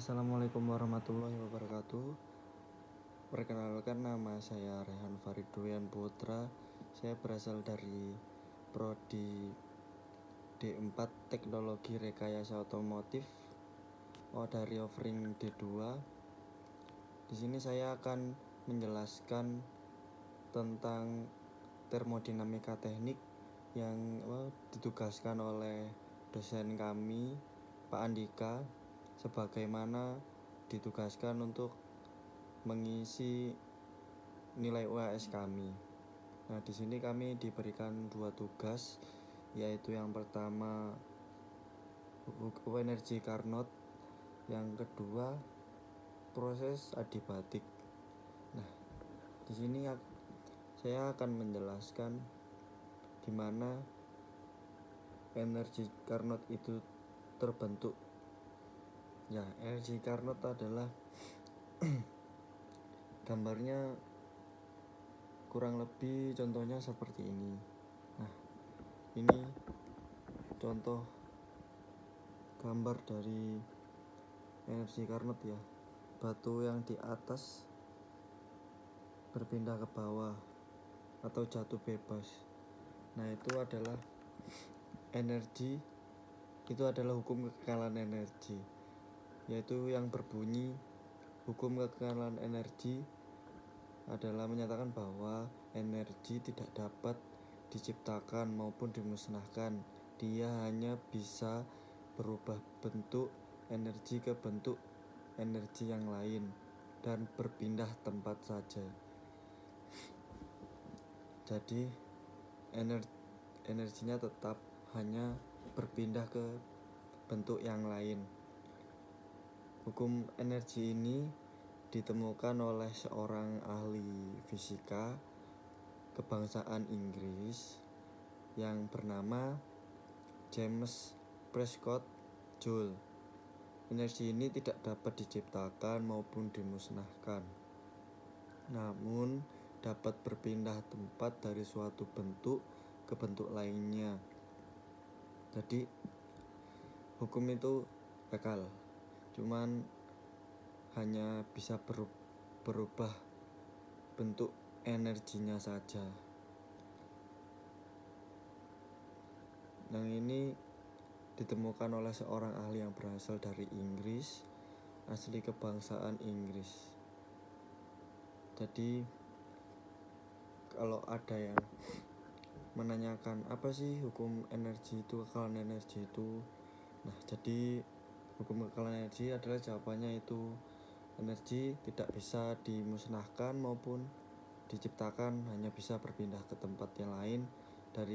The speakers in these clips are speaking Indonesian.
Assalamualaikum warahmatullahi wabarakatuh. Perkenalkan, nama saya Rehan Fariduyan Putra. Saya berasal dari Prodi D4 Teknologi Rekayasa Otomotif dari offering D2. Di sini saya akan menjelaskan tentang termodinamika teknik yang ditugaskan oleh dosen kami, Pak Andika, sebagaimana ditugaskan untuk mengisi nilai UAS kami. Nah, di sini kami diberikan 2 tugas, yaitu yang pertama energi Carnot, yang kedua proses adiabatik. Nah, di sini saya akan menjelaskan di mana energi Carnot itu terbentuk. Ya, energi Carnot adalah gambarnya kurang lebih contohnya seperti ini. Nah, ini contoh gambar dari energi Carnot ya. Batu yang di atas berpindah ke bawah atau jatuh bebas. Nah, itu adalah energi, itu adalah hukum kekekalan energi, yaitu yang berbunyi hukum kekekalan energi adalah menyatakan bahwa energi tidak dapat diciptakan maupun dimusnahkan. Dia hanya bisa berubah bentuk energi ke bentuk energi yang lain dan berpindah tempat saja. Jadi energinya tetap hanya berpindah ke bentuk yang lain. Hukum energi ini ditemukan oleh seorang ahli fisika kebangsaan Inggris yang bernama James Prescott Joule. Energi ini tidak dapat diciptakan maupun dimusnahkan, namun dapat berpindah tempat dari suatu bentuk ke bentuk lainnya. Jadi hukum itu kekal, cuman hanya bisa berubah bentuk energinya saja. Yang ini ditemukan oleh seorang ahli yang berasal dari Inggris, asli kebangsaan Inggris. Jadi kalau ada yang menanyakan apa sih hukum energi itu, kekekalan energi itu, nah jadi hukum kekekalan energi adalah jawabannya itu energi tidak bisa dimusnahkan maupun diciptakan, hanya bisa berpindah ke tempat yang lain dari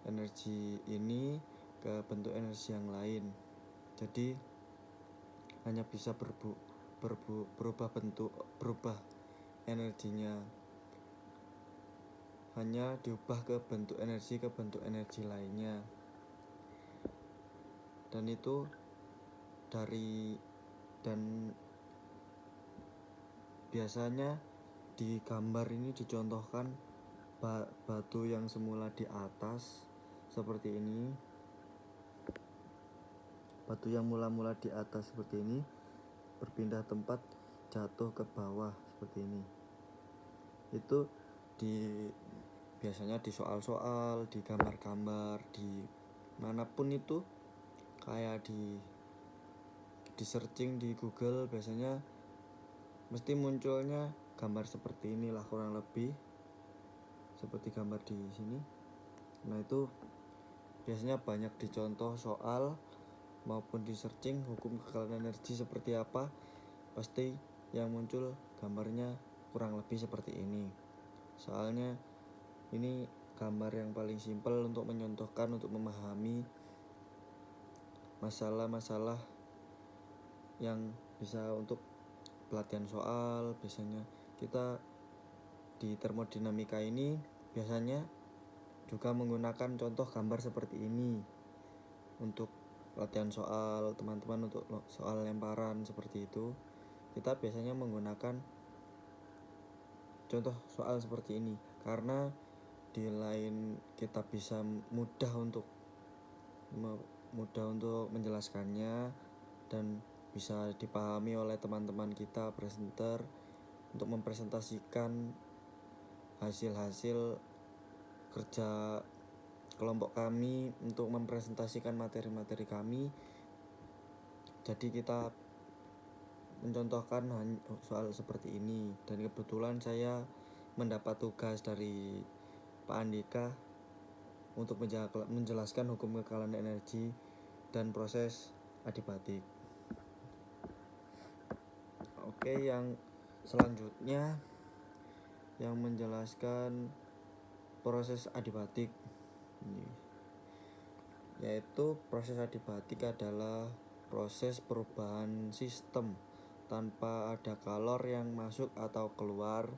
energi ini ke bentuk energi yang lain. Jadi hanya bisa berubah bentuk, berubah energinya, hanya diubah ke bentuk energi lainnya. Dan itu dan biasanya di gambar ini dicontohkan batu yang semula di atas seperti ini, batu yang mula-mula di atas seperti ini berpindah tempat jatuh ke bawah seperti ini. Itu biasanya di soal-soal, di gambar-gambar, di manapun itu, kayak di searching di Google, biasanya mesti munculnya gambar seperti inilah, kurang lebih seperti gambar di sini. Nah, itu biasanya banyak dicontoh soal maupun di searching hukum kekekalan energi seperti apa, pasti yang muncul gambarnya kurang lebih seperti ini. Soalnya ini gambar yang paling simpel untuk menyontohkan, untuk memahami masalah-masalah yang bisa untuk pelatihan soal. Biasanya kita di termodinamika ini biasanya juga menggunakan contoh gambar seperti ini untuk latihan soal teman-teman, untuk soal lemparan seperti itu. Kita biasanya menggunakan contoh soal seperti ini karena di lain kita bisa mudah untuk menjelaskannya dan bisa dipahami oleh teman-teman kita presenter untuk mempresentasikan hasil-hasil kerja kelompok kami untuk mempresentasikan materi-materi kami. Jadi kita mencontohkan soal seperti ini, dan kebetulan saya mendapat tugas dari Pak Andika untuk menjelaskan hukum kekalahan energi dan proses adiabatik. Oke, yang selanjutnya yang menjelaskan proses adiabatik, yaitu proses adiabatik adalah proses perubahan sistem tanpa ada kalor yang masuk atau keluar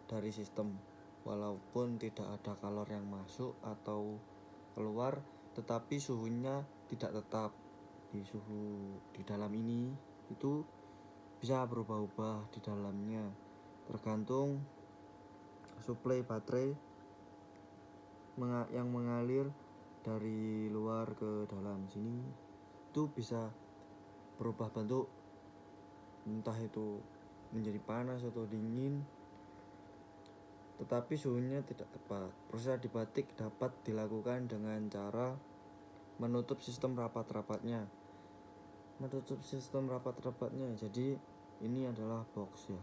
dari sistem. Walaupun tidak ada kalor yang masuk atau keluar, tetapi suhunya tidak tetap. Suhu di dalam ini itu bisa berubah-ubah di dalamnya, tergantung suplai baterai yang mengalir dari luar ke dalam sini. Itu bisa berubah bentuk, entah itu menjadi panas atau dingin, tetapi suhunya tidak tepat. Proses adiabatik dapat dilakukan dengan cara menutup sistem rapat-rapatnya. Jadi ini adalah box ya.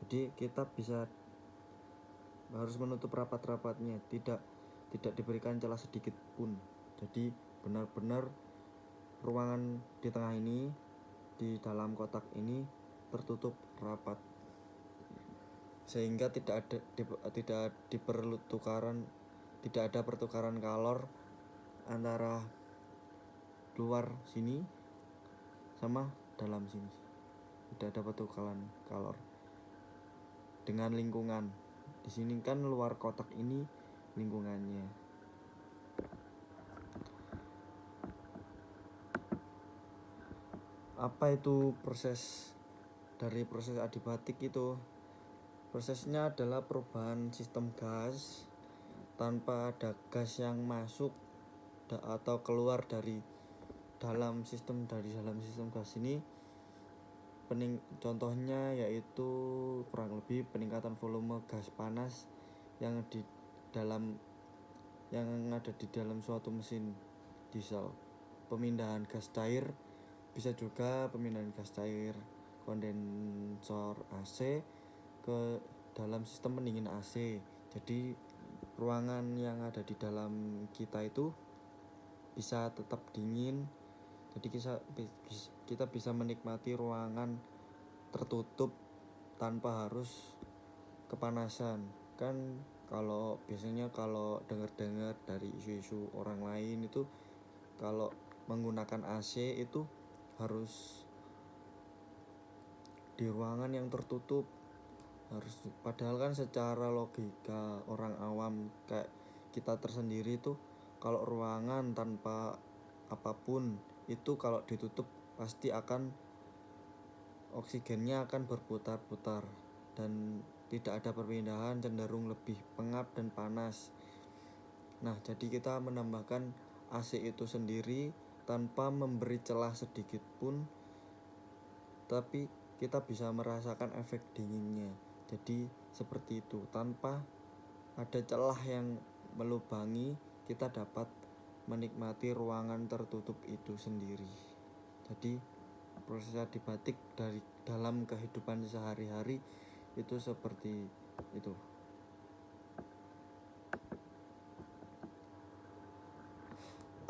Jadi kita harus menutup rapat-rapatnya, tidak diberikan celah sedikit pun. Jadi benar-benar ruangan di tengah ini, di dalam kotak ini tertutup rapat, sehingga tidak ada pertukaran kalor antara luar sini sama dalam sini. Tidak ada pertukaran kalor dengan lingkungan. Di sini kan luar kotak ini lingkungannya. Apa itu proses adiabatik itu? Prosesnya adalah perubahan sistem gas tanpa ada gas yang masuk atau keluar dari dalam sistem gas ini. Contohnya yaitu kurang lebih peningkatan volume gas panas yang ada di dalam suatu mesin diesel, pemindahan gas cair, bisa juga pemindahan gas cair kondensor AC ke dalam sistem pendingin AC. Jadi ruangan yang ada di dalam kita itu bisa tetap dingin. Jadi kita bisa menikmati ruangan tertutup tanpa harus kepanasan. Kan biasanya kalau dengar dari isu-isu orang lain itu, kalau menggunakan AC itu harus di ruangan yang tertutup, padahal kan secara logika orang awam kayak kita tersendiri itu, kalau ruangan tanpa apapun itu kalau ditutup pasti oksigennya akan berputar-putar dan tidak ada perpindahan, cenderung lebih pengap dan panas. Nah, jadi kita menambahkan AC itu sendiri tanpa memberi celah sedikit pun, tapi kita bisa merasakan efek dinginnya. Jadi seperti itu, tanpa ada celah yang melubangi, kita dapat menikmati ruangan tertutup itu sendiri. Jadi proses adiabatik dari dalam kehidupan sehari-hari itu seperti itu.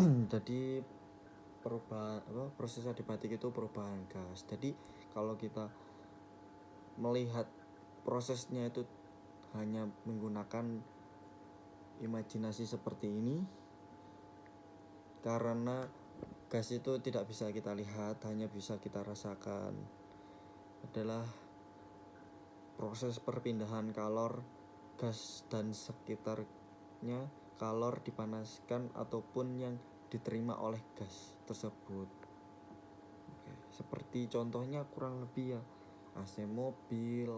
Jadi proses adiabatik itu perubahan gas. Jadi kalau kita melihat prosesnya itu hanya menggunakan imajinasi seperti ini, karena gas itu tidak bisa kita lihat, hanya bisa kita rasakan, adalah proses perpindahan kalor gas dan sekitarnya. Kalor dipanaskan ataupun yang diterima oleh gas tersebut. Oke, seperti contohnya kurang lebih ya, AC mobil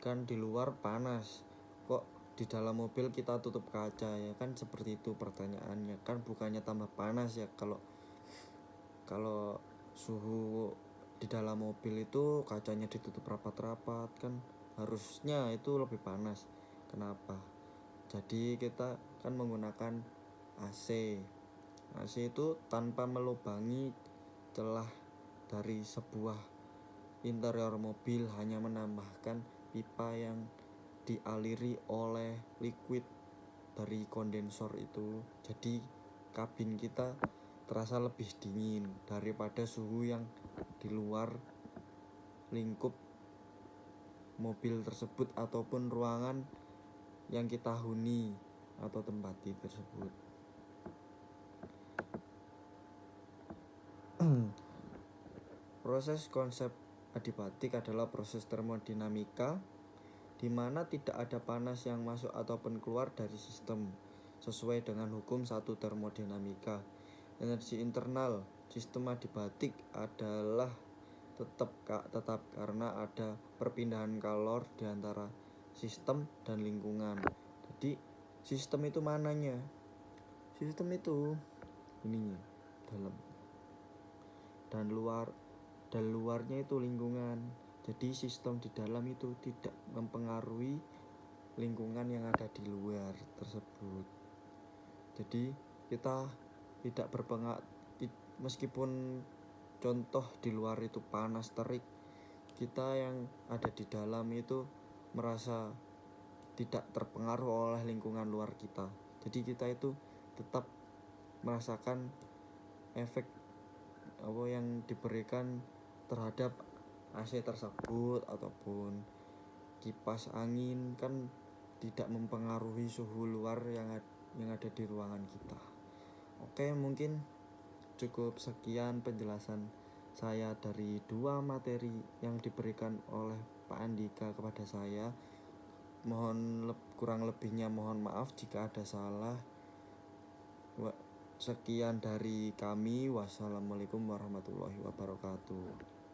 kan di luar panas, kok di dalam mobil kita tutup kaca ya kan, seperti itu pertanyaannya. Kan bukannya tambah panas ya kalau suhu di dalam mobil itu kacanya ditutup rapat-rapat, kan harusnya itu lebih panas. Kenapa? Jadi kita kan menggunakan AC. AC itu tanpa melubangi celah dari sebuah interior mobil, hanya menambahkan pipa yang dialiri oleh liquid dari kondensor itu. Jadi kabin kita terasa lebih dingin daripada suhu yang di luar lingkup mobil tersebut ataupun ruangan yang kita huni atau tempati tersebut. Proses konsep adiabatik adalah proses termodinamika di mana tidak ada panas yang masuk ataupun keluar dari sistem sesuai dengan hukum satu termodinamika. Energi internal sistem adiabatik adalah tetap karena ada perpindahan kalor di antara sistem dan lingkungan. Jadi sistem itu mananya? Sistem itu ininya dalam dan luarnya itu lingkungan. Jadi sistem di dalam itu tidak mempengaruhi lingkungan yang ada di luar tersebut. Jadi kita tidak berpengaruh, meskipun contoh di luar itu panas terik, kita yang ada di dalam itu merasa tidak terpengaruh oleh lingkungan luar kita. Jadi kita itu tetap merasakan efek yang diberikan terhadap AC tersebut ataupun kipas angin, kan tidak mempengaruhi suhu luar yang ada di ruangan kita. Oke, mungkin cukup sekian penjelasan saya dari 2 materi yang diberikan oleh Pak Andika kepada saya. Mohon kurang lebihnya mohon maaf jika ada salah. Sekian dari kami. Wassalamualaikum warahmatullahi wabarakatuh.